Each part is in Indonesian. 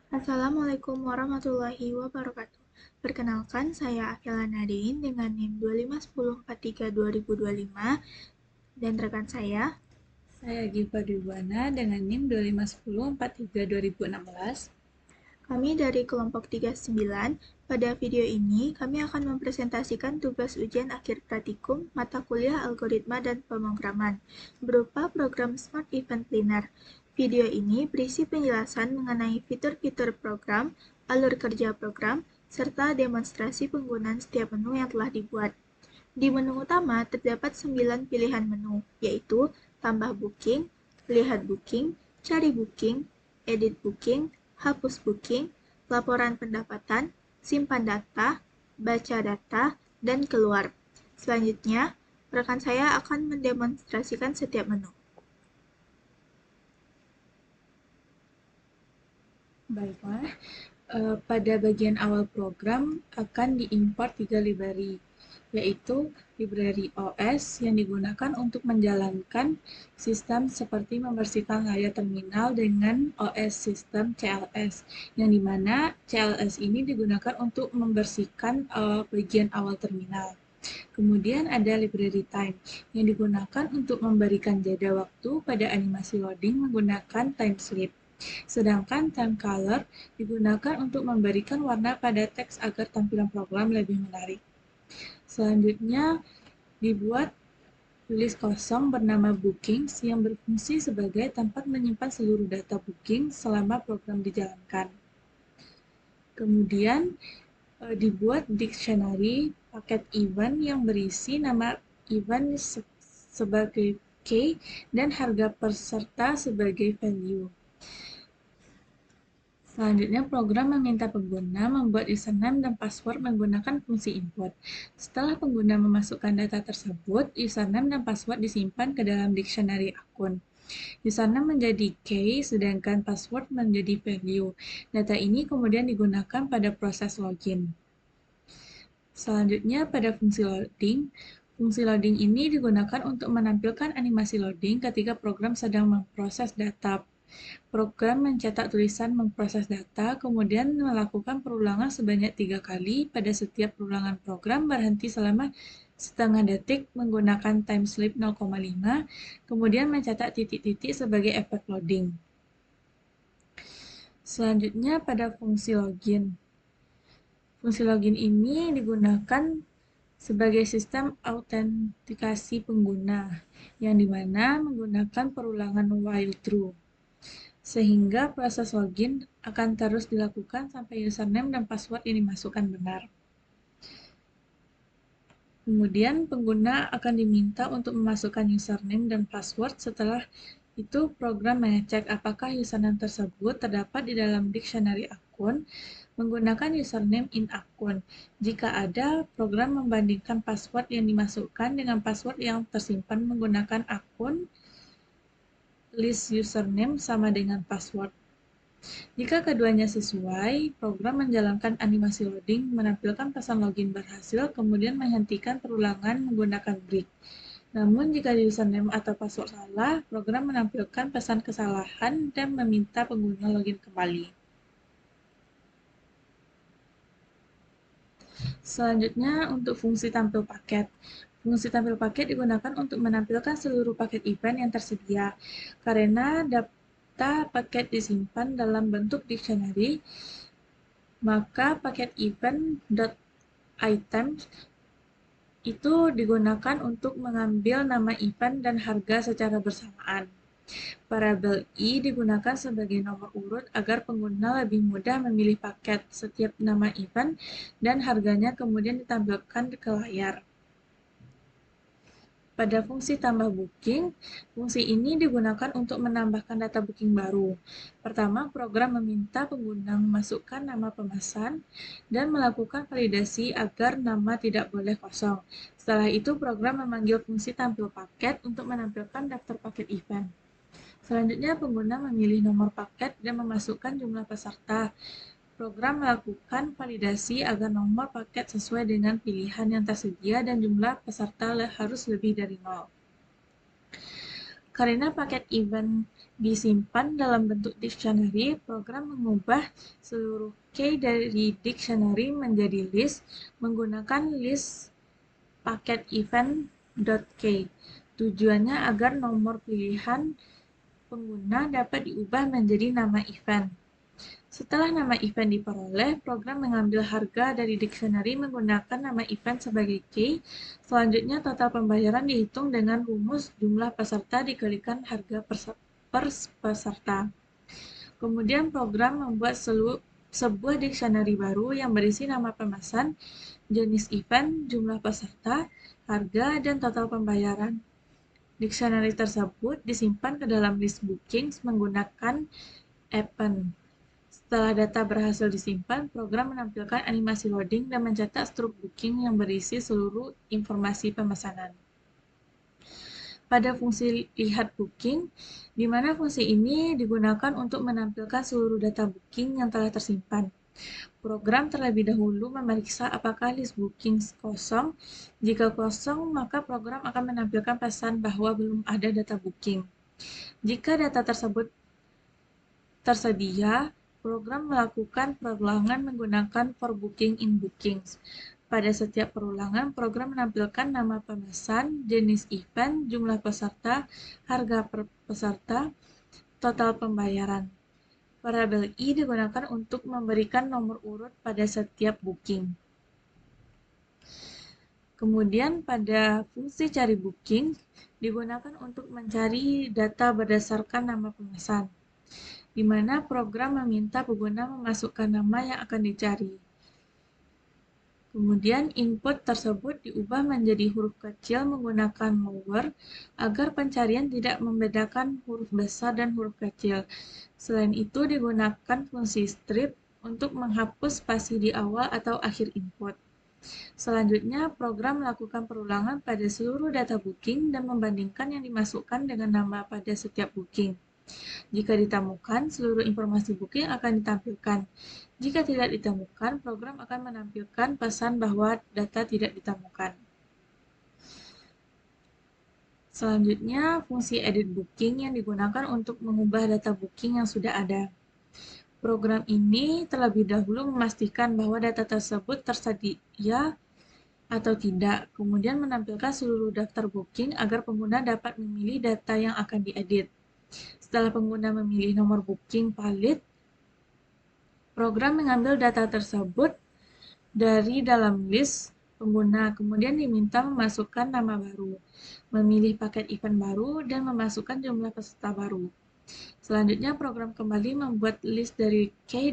Assalamualaikum warahmatullahi wabarakatuh. Perkenalkan, saya Afila Nadine dengan NIM 25104322025 dan rekan saya. Saya Giva Dwibwana dengan NIM 2510432016. Kami dari kelompok 39. Pada video ini, kami akan mempresentasikan tugas ujian akhir praktikum mata kuliah algoritma dan pemrograman berupa program Smart Event Planner. Video ini berisi penjelasan mengenai fitur-fitur program, alur kerja program, serta demonstrasi penggunaan setiap menu yang telah dibuat. Di menu utama terdapat 9 pilihan menu, yaitu tambah booking, lihat booking, cari booking, edit booking, hapus booking, laporan pendapatan, simpan data, baca data, dan keluar. Selanjutnya, rekan saya akan mendemonstrasikan setiap menu. Baiklah, pada bagian awal program akan diimport 3 library, yaitu library OS yang digunakan untuk menjalankan sistem seperti membersihkan layar terminal dengan OS sistem CLS, yang dimana CLS ini digunakan untuk membersihkan bagian awal terminal. Kemudian ada library time yang digunakan untuk memberikan jeda waktu pada animasi loading menggunakan timesleep. Sedangkan time color digunakan untuk memberikan warna pada teks agar tampilan program lebih menarik. Selanjutnya dibuat list kosong bernama bookings yang berfungsi sebagai tempat menyimpan seluruh data booking selama program dijalankan. Kemudian dibuat dictionary paket event yang berisi nama event sebagai key dan harga peserta sebagai value. Selanjutnya, program meminta pengguna membuat username dan password menggunakan fungsi input. Setelah pengguna memasukkan data tersebut, username dan password disimpan ke dalam dictionary akun. Username menjadi key, sedangkan password menjadi value. Data ini kemudian digunakan pada proses login. Selanjutnya, pada fungsi loading. Fungsi loading ini digunakan untuk menampilkan animasi loading ketika program sedang memproses data. Program mencetak tulisan memproses data, kemudian melakukan perulangan sebanyak 3 kali. Pada setiap perulangan program berhenti selama setengah detik menggunakan timesleep 0,5, kemudian mencetak titik-titik sebagai efek loading. Selanjutnya pada fungsi login. Fungsi login ini digunakan sebagai sistem autentikasi pengguna, yang dimana menggunakan perulangan while true, sehingga proses login akan terus dilakukan sampai username dan password yang dimasukkan benar. Kemudian pengguna akan diminta untuk memasukkan username dan password. Setelah itu program mengecek apakah username tersebut terdapat di dalam dictionary akun menggunakan username in akun. Jika ada, program membandingkan password yang dimasukkan dengan password yang tersimpan menggunakan akun list username sama dengan password. Jika keduanya sesuai, program menjalankan animasi loading, menampilkan pesan login berhasil, kemudian menghentikan perulangan menggunakan break. Namun, jika username atau password salah, program menampilkan pesan kesalahan dan meminta pengguna login kembali. Selanjutnya, untuk fungsi tampil paket. Fungsi tampil paket digunakan untuk menampilkan seluruh paket event yang tersedia. Karena data paket disimpan dalam bentuk dictionary, maka paket event.items itu digunakan untuk mengambil nama event dan harga secara bersamaan. Variabel i digunakan sebagai nomor urut agar pengguna lebih mudah memilih paket. Setiap nama event dan harganya kemudian ditampilkan ke layar. Pada fungsi tambah booking, fungsi ini digunakan untuk menambahkan data booking baru. Pertama, program meminta pengguna memasukkan nama pemesan dan melakukan validasi agar nama tidak boleh kosong. Setelah itu, program memanggil fungsi tampil paket untuk menampilkan daftar paket event. Selanjutnya, pengguna memilih nomor paket dan memasukkan jumlah peserta. Program melakukan validasi agar nomor paket sesuai dengan pilihan yang tersedia dan jumlah peserta harus lebih dari 0. Karena paket event disimpan dalam bentuk dictionary, program mengubah seluruh key dari dictionary menjadi list menggunakan list paket event.key. Tujuannya agar nomor pilihan pengguna dapat diubah menjadi nama event. Setelah nama event diperoleh, program mengambil harga dari dictionary menggunakan nama event sebagai key. Selanjutnya, total pembayaran dihitung dengan rumus jumlah peserta dikalikan harga per peserta. Kemudian program membuat sebuah dictionary baru yang berisi nama pemesan, jenis event, jumlah peserta, harga, dan total pembayaran. Dictionary tersebut disimpan ke dalam list bookings menggunakan append. Setelah data berhasil disimpan, program menampilkan animasi loading dan mencetak struk booking yang berisi seluruh informasi pemesanan. Pada fungsi lihat booking, di mana fungsi ini digunakan untuk menampilkan seluruh data booking yang telah tersimpan. Program terlebih dahulu memeriksa apakah list booking kosong. Jika kosong, maka program akan menampilkan pesan bahwa belum ada data booking. Jika data tersebut tersedia, program melakukan perulangan menggunakan for booking in bookings. Pada setiap perulangan, program menampilkan nama pemesan, jenis event, jumlah peserta, harga per peserta, total pembayaran. Variabel i digunakan untuk memberikan nomor urut pada setiap booking. Kemudian pada fungsi cari booking digunakan untuk mencari data berdasarkan nama pemesan, di mana program meminta pengguna memasukkan nama yang akan dicari. Kemudian input tersebut diubah menjadi huruf kecil menggunakan lower agar pencarian tidak membedakan huruf besar dan huruf kecil. Selain itu digunakan fungsi strip untuk menghapus spasi di awal atau akhir input. Selanjutnya, program melakukan perulangan pada seluruh data booking dan membandingkan yang dimasukkan dengan nama pada setiap booking. Jika ditemukan, seluruh informasi booking akan ditampilkan. Jika tidak ditemukan, program akan menampilkan pesan bahwa data tidak ditemukan. Selanjutnya, fungsi edit booking yang digunakan untuk mengubah data booking yang sudah ada. Program ini terlebih dahulu memastikan bahwa data tersebut tersedia atau tidak, kemudian menampilkan seluruh daftar booking agar pengguna dapat memilih data yang akan diedit. Setelah pengguna memilih nomor booking valid, program mengambil data tersebut dari dalam list pengguna, kemudian diminta memasukkan nama baru, memilih paket event baru, dan memasukkan jumlah peserta baru. Selanjutnya, program kembali membuat list dari key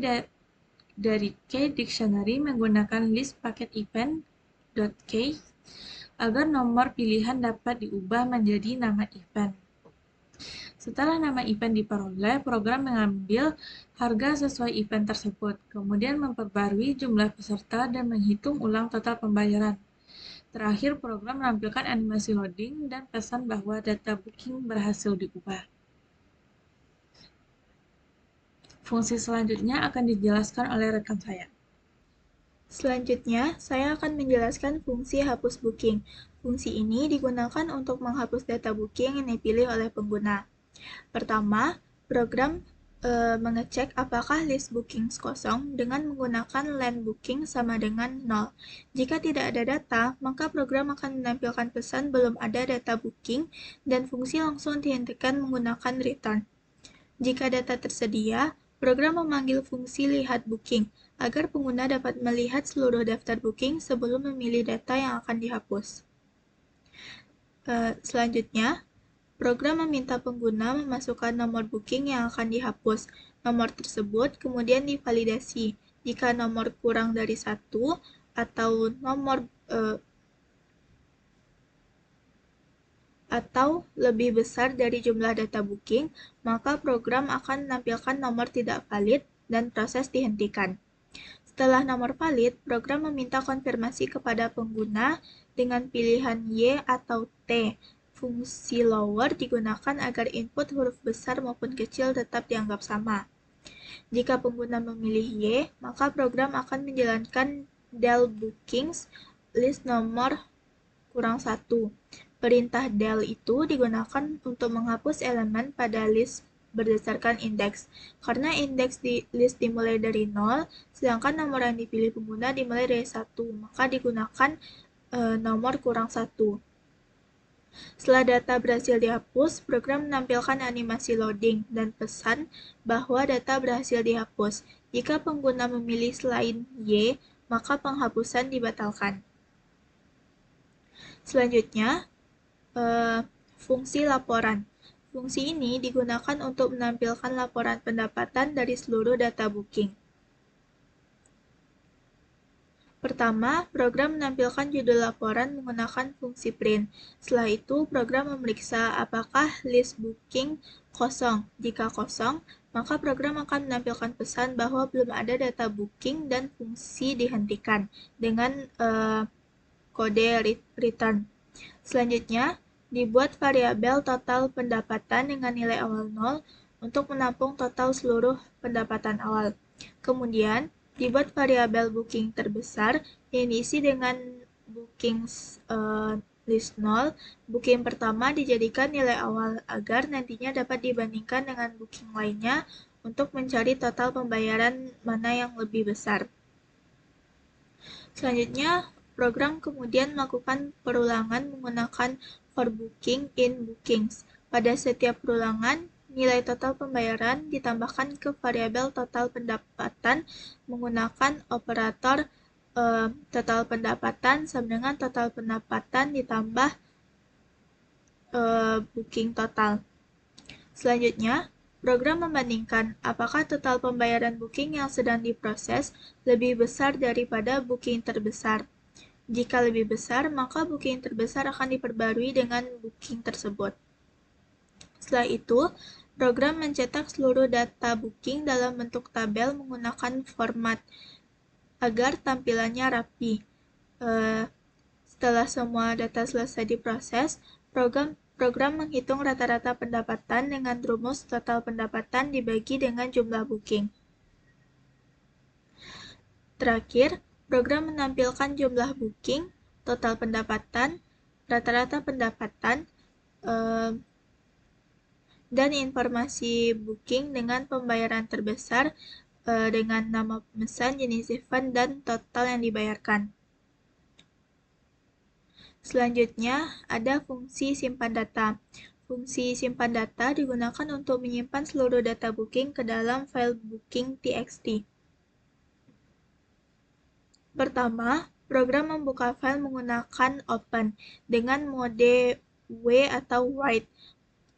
dictionary menggunakan list paket event.key agar nomor pilihan dapat diubah menjadi nama event. Setelah nama event diperoleh, program mengambil harga sesuai event tersebut, kemudian memperbarui jumlah peserta dan menghitung ulang total pembayaran. Terakhir, program menampilkan animasi loading dan pesan bahwa data booking berhasil diubah. Fungsi selanjutnya akan dijelaskan oleh rekan saya. Selanjutnya, saya akan menjelaskan fungsi hapus booking. Fungsi ini digunakan untuk menghapus data booking yang dipilih oleh pengguna. Pertama, program mengecek apakah list bookings kosong dengan menggunakan len booking sama dengan 0. Jika tidak ada data, maka program akan menampilkan pesan belum ada data booking dan fungsi langsung dihentikan menggunakan return. Jika data tersedia, program memanggil fungsi lihat booking agar pengguna dapat melihat seluruh daftar booking sebelum memilih data yang akan dihapus. Selanjutnya, program meminta pengguna memasukkan nomor booking yang akan dihapus. Nomor tersebut kemudian divalidasi. Jika nomor kurang dari 1 atau atau lebih besar dari jumlah data booking, maka program akan menampilkan nomor tidak valid dan proses dihentikan. Setelah nomor valid, program meminta konfirmasi kepada pengguna dengan pilihan Y atau T. Fungsi lower digunakan agar input huruf besar maupun kecil tetap dianggap sama. Jika pengguna memilih Y, maka program akan menjalankan del bookings list nomor kurang 1. Perintah del itu digunakan untuk menghapus elemen pada list berdasarkan indeks. Karena indeks di list dimulai dari 0, sedangkan nomor yang dipilih pengguna dimulai dari 1, maka digunakan nomor kurang 1. Setelah data berhasil dihapus, program menampilkan animasi loading dan pesan bahwa data berhasil dihapus. Jika pengguna memilih selain Y, maka penghapusan dibatalkan. Selanjutnya, fungsi laporan. Fungsi ini digunakan untuk menampilkan laporan pendapatan dari seluruh data booking. Pertama, program menampilkan judul laporan menggunakan fungsi print. Setelah itu, program memeriksa apakah list booking kosong. Jika kosong, maka program akan menampilkan pesan bahwa belum ada data booking dan fungsi dihentikan dengan kode return. Selanjutnya, dibuat variabel total pendapatan dengan nilai awal 0 untuk menampung total seluruh pendapatan awal. Kemudian, dibuat variabel booking terbesar yang diisi dengan booking list 0. Booking pertama dijadikan nilai awal agar nantinya dapat dibandingkan dengan booking lainnya untuk mencari total pembayaran mana yang lebih besar. Selanjutnya, program kemudian melakukan perulangan menggunakan for booking in bookings. Pada setiap perulangan, nilai total pembayaran ditambahkan ke variabel total pendapatan menggunakan operator total pendapatan sama dengan total pendapatan ditambah booking total. Selanjutnya, program membandingkan apakah total pembayaran booking yang sedang diproses lebih besar daripada booking terbesar. Jika lebih besar, maka booking terbesar akan diperbarui dengan booking tersebut. Setelah itu, program mencetak seluruh data booking dalam bentuk tabel menggunakan format agar tampilannya rapi. Setelah semua data selesai diproses, program menghitung rata-rata pendapatan dengan rumus total pendapatan dibagi dengan jumlah booking. Terakhir, program menampilkan jumlah booking, total pendapatan, rata-rata pendapatan, dan informasi booking dengan pembayaran terbesar dengan nama pemesan, jenis event, dan total yang dibayarkan. Selanjutnya, ada fungsi simpan data. Fungsi simpan data digunakan untuk menyimpan seluruh data booking ke dalam file booking.txt. Pertama, program membuka file menggunakan open dengan mode W atau write.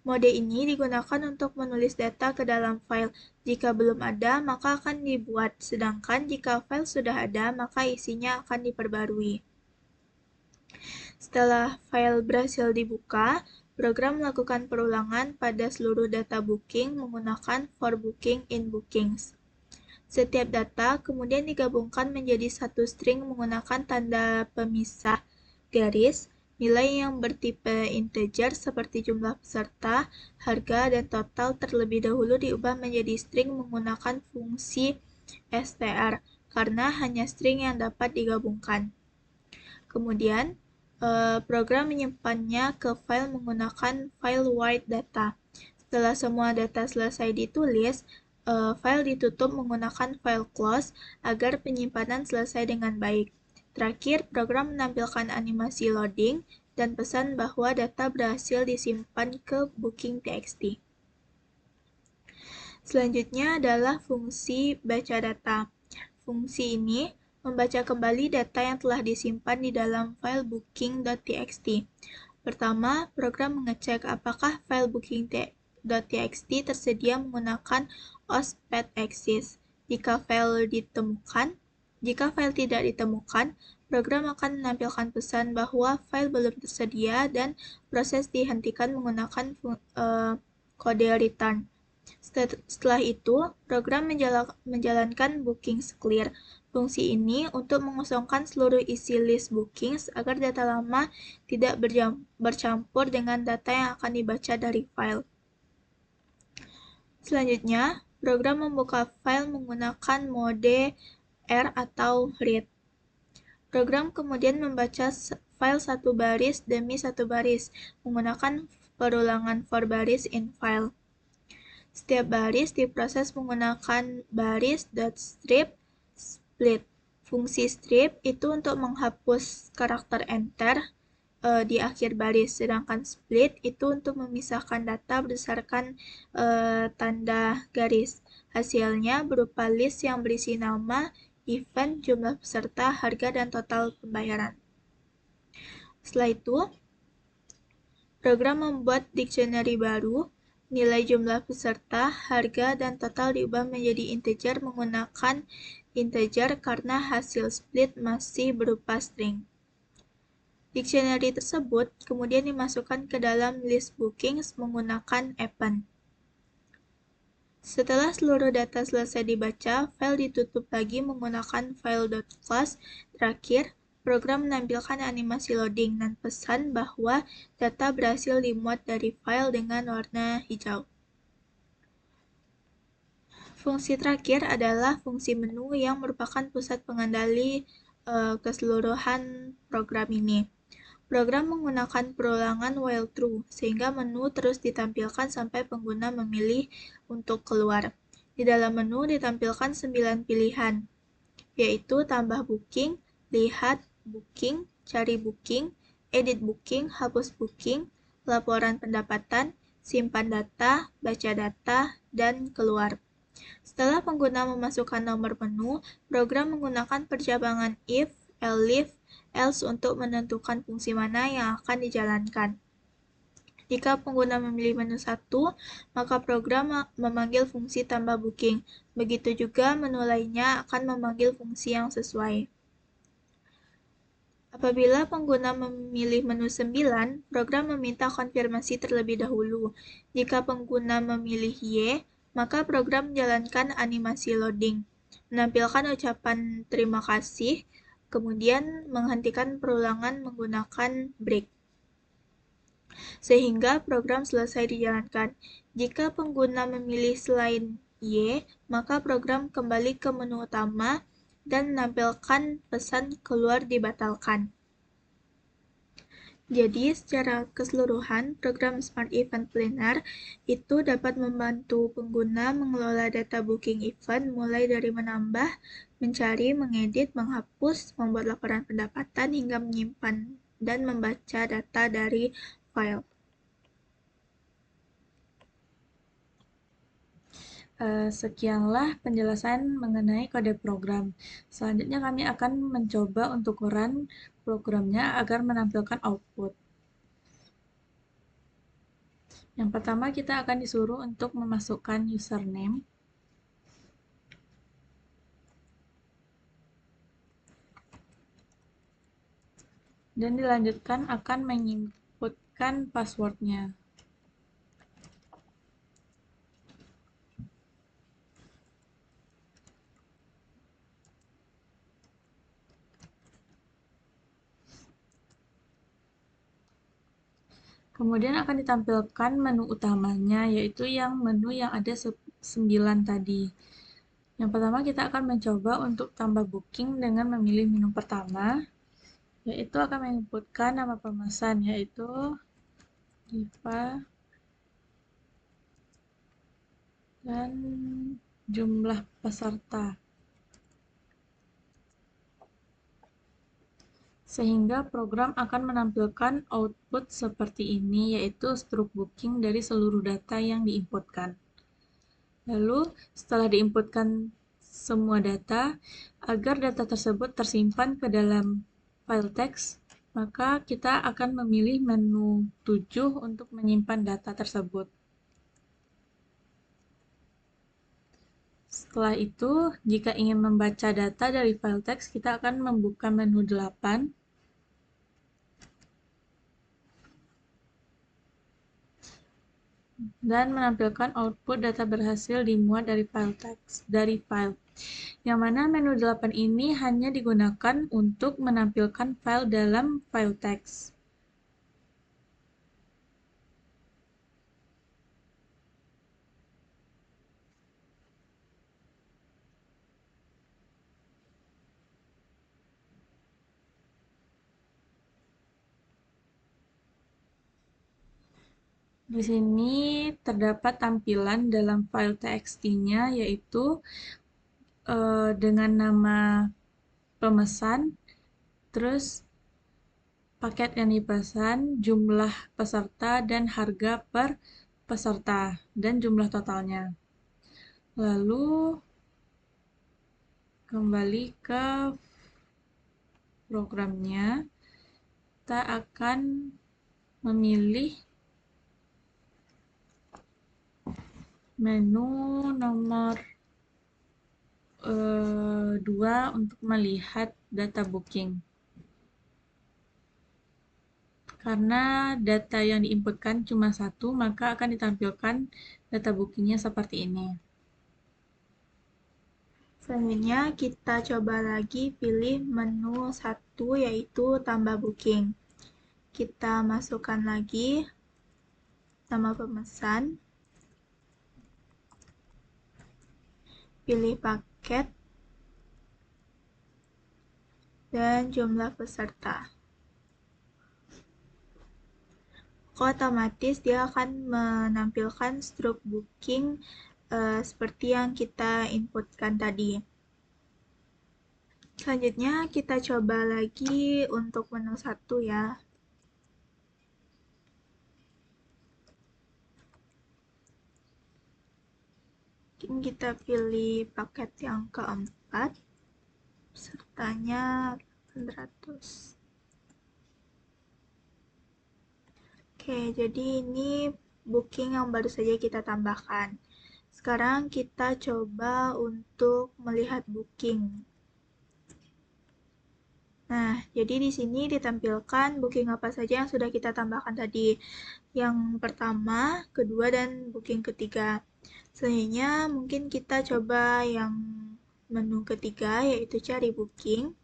Mode ini digunakan untuk menulis data ke dalam file. Jika belum ada, maka akan dibuat, sedangkan jika file sudah ada, maka isinya akan diperbarui. Setelah file berhasil dibuka, program melakukan perulangan pada seluruh data booking menggunakan for booking in bookings. Setiap data kemudian digabungkan menjadi satu string menggunakan tanda pemisah garis. Nilai yang bertipe integer seperti jumlah peserta, harga, dan total terlebih dahulu diubah menjadi string menggunakan fungsi str, karena hanya string yang dapat digabungkan. Kemudian, program menyimpannya ke file menggunakan file write data. Setelah semua data selesai ditulis, file ditutup menggunakan file close agar penyimpanan selesai dengan baik. Terakhir, program menampilkan animasi loading dan pesan bahwa data berhasil disimpan ke booking.txt. Selanjutnya adalah fungsi baca data. Fungsi ini membaca kembali data yang telah disimpan di dalam file booking.txt. Pertama, program mengecek apakah file booking.txt tersedia menggunakan os.path.exist. Jika file tidak ditemukan, program akan menampilkan pesan bahwa file belum tersedia dan proses dihentikan menggunakan kode return. Setelah itu, program menjalankan bookings clear. Fungsi ini untuk mengosongkan seluruh isi list bookings agar data lama tidak bercampur dengan data yang akan dibaca dari file. Selanjutnya, program membuka file menggunakan mode R atau read. Program kemudian membaca file satu baris demi satu baris menggunakan perulangan for baris in file. Setiap baris diproses menggunakan baris.strip split. Fungsi strip itu untuk menghapus karakter enter di akhir baris, sedangkan split itu untuk memisahkan data berdasarkan tanda garis. Hasilnya berupa list yang berisi nama, event, jumlah peserta, harga, dan total pembayaran. Setelah itu, program membuat dictionary baru. Nilai jumlah peserta, harga, dan total diubah menjadi integer menggunakan integer karena hasil split masih berupa string. Dictionary tersebut kemudian dimasukkan ke dalam list bookings menggunakan append. Setelah seluruh data selesai dibaca, file ditutup lagi menggunakan file.close. Terakhir, program menampilkan animasi loading dan pesan bahwa data berhasil dimuat dari file dengan warna hijau. Fungsi terakhir adalah fungsi menu yang merupakan pusat pengendali keseluruhan program ini. Program menggunakan perulangan while true, sehingga menu terus ditampilkan sampai pengguna memilih untuk keluar. Di dalam menu ditampilkan 9 pilihan, yaitu tambah booking, lihat booking, cari booking, edit booking, hapus booking, laporan pendapatan, simpan data, baca data, dan keluar. Setelah pengguna memasukkan nomor menu, program menggunakan percabangan if, else untuk menentukan fungsi mana yang akan dijalankan. Jika pengguna memilih menu 1, maka program memanggil fungsi tambah booking. Begitu juga menu lainnya akan memanggil fungsi yang sesuai. Apabila pengguna memilih menu 9, program meminta konfirmasi terlebih dahulu. Jika pengguna memilih Y, maka program menjalankan animasi loading, menampilkan ucapan terima kasih, kemudian menghentikan perulangan menggunakan break, sehingga program selesai dijalankan. Jika pengguna memilih selain Y, maka program kembali ke menu utama dan menampilkan pesan keluar dibatalkan. Jadi, secara keseluruhan, program Smart Event Planner itu dapat membantu pengguna mengelola data booking event mulai dari menambah, mencari, mengedit, menghapus, membuat laporan pendapatan, hingga menyimpan dan membaca data dari file. Sekianlah penjelasan mengenai kode program. Selanjutnya kami akan mencoba untuk run programnya agar menampilkan output. Yang pertama kita akan disuruh untuk memasukkan username. Dan dilanjutkan akan menginputkan passwordnya. Kemudian akan ditampilkan menu utamanya, yaitu menu yang ada 9 tadi. Yang pertama kita akan mencoba untuk tambah booking dengan memilih menu pertama, yaitu akan menginputkan nama pemesan, yaitu Diva, dan jumlah peserta. Sehingga program akan menampilkan output seperti ini, yaitu struk booking dari seluruh data yang diinputkan. Lalu, setelah diinputkan semua data, agar data tersebut tersimpan ke dalam file teks, maka kita akan memilih menu 7 untuk menyimpan data tersebut. Setelah itu, jika ingin membaca data dari file teks, kita akan membuka menu 8 dan menampilkan output data berhasil dimuat dari file. Yang mana menu 8 ini hanya digunakan untuk menampilkan file dalam file teks. Di sini terdapat tampilan dalam file txt-nya, yaitu dengan nama pemesan, terus paket yang dipesan, jumlah peserta, dan harga per peserta, dan jumlah totalnya. Lalu kembali ke programnya, kita akan memilih menu nomor 2 untuk melihat data booking. Karena data yang diinputkan cuma satu, maka akan ditampilkan data bookingnya seperti ini. Selanjutnya kita coba lagi pilih menu 1 yaitu tambah booking. Kita masukkan lagi nama pemesan, pilih paket, dan jumlah peserta. Otomatis dia akan menampilkan struk booking seperti yang kita inputkan tadi. Selanjutnya kita coba lagi untuk menu 1 ya. Kita pilih paket yang keempat, pesertanya 800. Oke, jadi ini booking yang baru saja kita tambahkan. Sekarang kita coba untuk melihat booking. Nah, jadi di sini ditampilkan booking apa saja yang sudah kita tambahkan tadi. Yang pertama, kedua, dan booking ketiga. Selanjutnya mungkin kita coba yang menu ketiga, yaitu cari booking.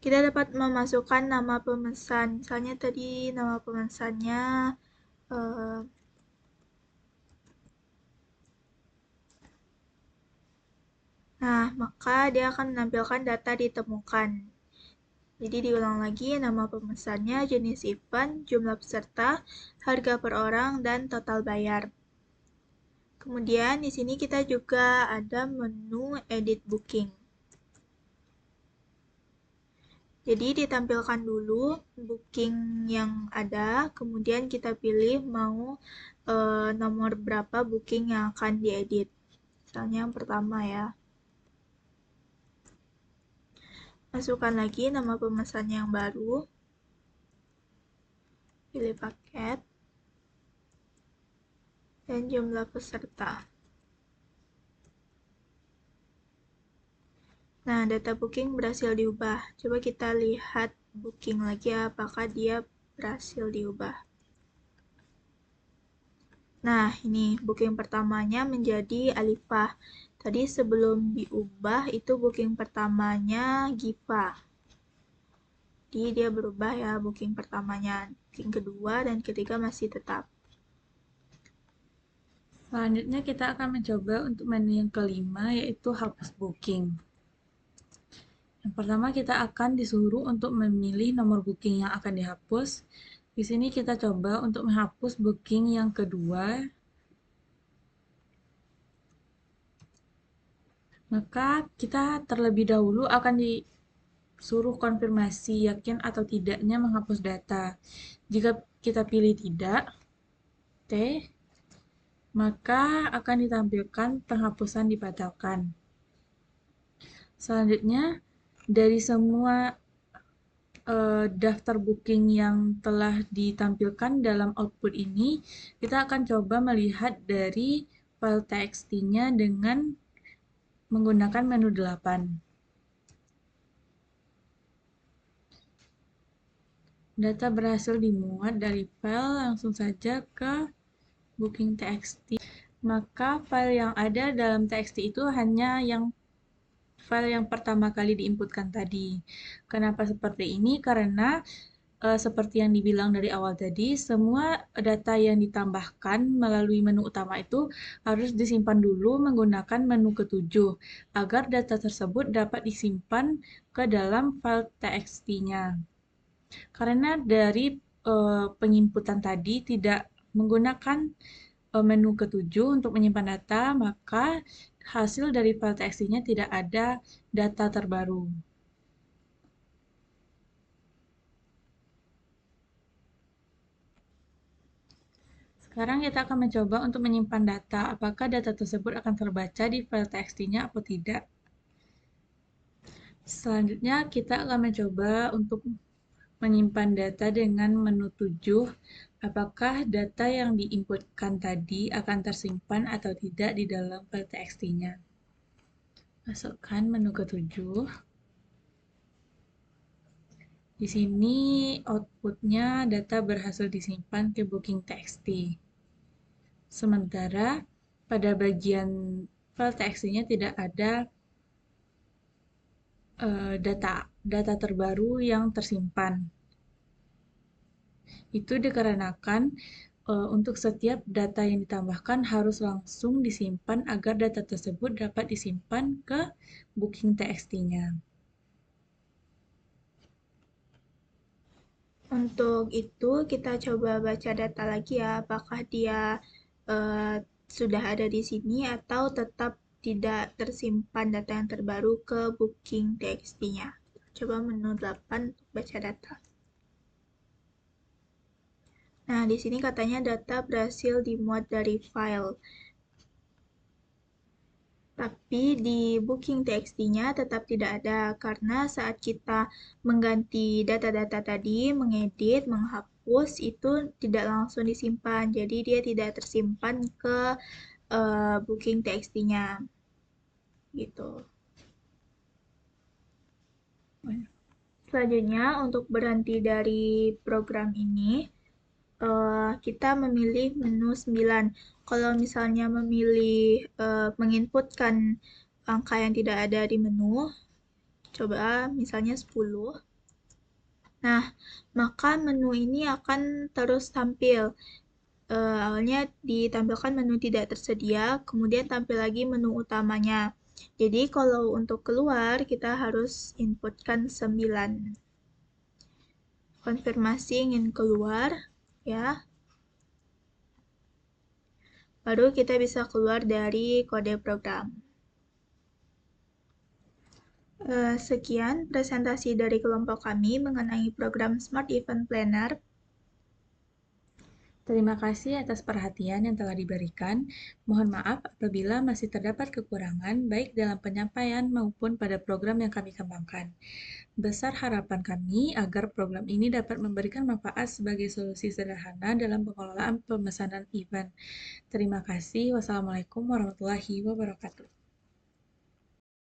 Kita dapat memasukkan nama pemesan. Misalnya tadi nama pemesannya nah, maka dia akan menampilkan data ditemukan. Jadi diulang lagi, nama pemesannya, jenis event, jumlah peserta, harga per orang, dan total bayar. Kemudian di sini kita juga ada menu edit booking. Jadi ditampilkan dulu booking yang ada, kemudian kita pilih mau nomor berapa booking yang akan diedit. Misalnya yang pertama ya. Masukkan lagi nama pemesan yang baru. Pilih paket. Dan jumlah peserta. Nah, data booking berhasil diubah. Coba kita lihat booking lagi apakah dia berhasil diubah. Nah, ini booking pertamanya menjadi Alifah. Tadi sebelum diubah itu booking pertamanya Giva. Jadi dia berubah ya booking pertamanya. Booking kedua dan ketiga masih tetap. Selanjutnya kita akan mencoba untuk menu yang kelima, yaitu hapus booking. Yang pertama kita akan disuruh untuk memilih nomor booking yang akan dihapus. Di sini kita coba untuk menghapus booking yang kedua. Maka kita terlebih dahulu akan disuruh konfirmasi yakin atau tidaknya menghapus data. Jika kita pilih tidak, T, maka akan ditampilkan penghapusan dibatalkan. Selanjutnya, dari semua daftar booking yang telah ditampilkan dalam output ini, kita akan coba melihat dari file txt-nya dengan menggunakan menu 8. Data berhasil dimuat dari file, langsung saja ke booking txt. Maka file yang ada dalam txt itu hanya yang file yang pertama kali diinputkan tadi. Kenapa seperti ini? Karena seperti yang dibilang dari awal tadi, semua data yang ditambahkan melalui menu utama itu harus disimpan dulu menggunakan menu ketujuh, agar data tersebut dapat disimpan ke dalam file txt-nya. Karena dari penginputan tadi tidak menggunakan menu ketujuh untuk menyimpan data, maka hasil dari file txt-nya tidak ada data terbaru. Sekarang kita akan mencoba untuk menyimpan data. Apakah data tersebut akan terbaca di file txt-nya atau tidak? Selanjutnya, kita akan mencoba untuk menyimpan data dengan menu 7. Apakah data yang diinputkan tadi akan tersimpan atau tidak di dalam file txt-nya? Masukkan menu ke-7. Di sini outputnya data berhasil disimpan ke booking.txt. Sementara pada bagian file txt-nya tidak ada data terbaru yang tersimpan. Itu dikarenakan untuk setiap data yang ditambahkan harus langsung disimpan agar data tersebut dapat disimpan ke booking.txt-nya. Untuk itu, kita coba baca data lagi ya, apakah dia sudah ada di sini atau tetap tidak tersimpan data yang terbaru ke booking.txt-nya. Coba menu 8 untuk baca data. Nah, di sini katanya data berhasil dimuat dari file. Tapi di booking.txt-nya tetap tidak ada karena saat kita mengganti data-data tadi, mengedit, menghapus, itu tidak langsung disimpan. Jadi dia tidak tersimpan ke booking.txt-nya. Gitu. Selanjutnya, untuk berhenti dari program ini, kita memilih menu 9. Kalau misalnya memilih menginputkan angka yang tidak ada di menu, coba misalnya 10. Nah, maka menu ini akan terus tampil. Awalnya ditampilkan menu tidak tersedia, kemudian tampil lagi menu utamanya. Jadi kalau untuk keluar, kita harus inputkan 9. Konfirmasi ingin keluar, ya. Baru kita bisa keluar dari kode program. Sekian presentasi dari kelompok kami mengenai program Smart Event Planner. Terima kasih atas perhatian yang telah diberikan. Mohon maaf apabila masih terdapat kekurangan baik dalam penyampaian maupun pada program yang kami kembangkan. Besar harapan kami agar program ini dapat memberikan manfaat sebagai solusi sederhana dalam pengelolaan pemesanan event. Terima kasih. Wassalamualaikum warahmatullahi wabarakatuh.